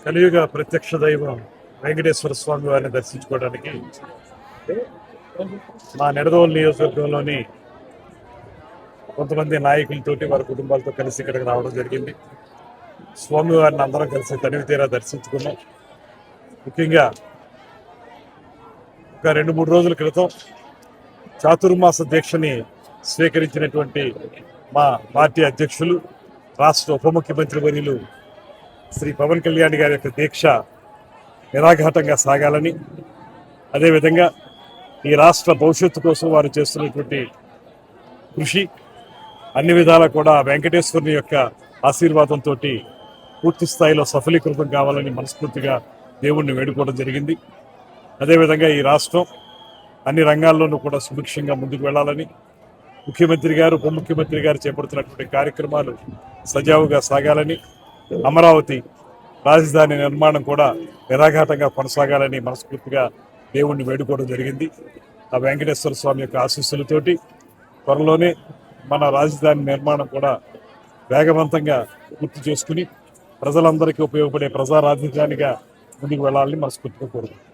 కలియుగ ప్రత్యక్ష దైవం వెంకటేశ్వర స్వామి వారిని దర్శించుకోవడానికి మా నిడదవోలు నియోజకవర్గంలోని కొంతమంది నాయకులతోటి వారి కుటుంబాలతో కలిసి ఇక్కడికి రావడం జరిగింది. స్వామివారిని అందరం కలిసి తనివి తీరా దర్శించుకున్నాం. ముఖ్యంగా ఒక 2-3 రోజుల క్రితం చాతుర్మాస దీక్షని స్వీకరించినటువంటి మా పార్టీ అధ్యక్షులు, రాష్ట్ర ఉప ముఖ్యమంత్రి వర్యులు శ్రీ పవన్ కళ్యాణ్ గారి యొక్క దీక్ష నిరాఘాటంగా సాగాలని, అదేవిధంగా ఈ రాష్ట్ర భవిష్యత్తు కోసం వారు చేస్తున్నటువంటి కృషి అన్ని విధాలా కూడా వెంకటేశ్వరుని యొక్క ఆశీర్వాదంతో పూర్తి స్థాయిలో సఫలీకృతం కావాలని మనస్ఫూర్తిగా దేవుణ్ణి వేడుకోవడం జరిగింది. అదేవిధంగా ఈ రాష్ట్రం అన్ని రంగాల్లోనూ కూడా సుభిక్షంగా ముందుకు వెళ్ళాలని, ముఖ్యమంత్రి గారు ఉప ముఖ్యమంత్రి గారు చేపడుతున్నటువంటి కార్యక్రమాలు సజావుగా సాగాలని, అమరావతి రాజధాని నిర్మాణం కూడా నిరాఘాటంగా కొనసాగాలని మనస్ఫూర్తిగా దేవుణ్ణి వేడుకోవడం జరిగింది. ఆ వెంకటేశ్వర స్వామి యొక్క ఆశీస్సులతోటి త్వరలోనే మన రాజధాని నిర్మాణం కూడా వేగవంతంగా పూర్తి చేసుకుని ప్రజలందరికీ ఉపయోగపడే ప్రజా రాజధానిగా ముందుకు వెళ్ళాలని మనస్ఫూర్తిగా కోరుకుంటున్నాను.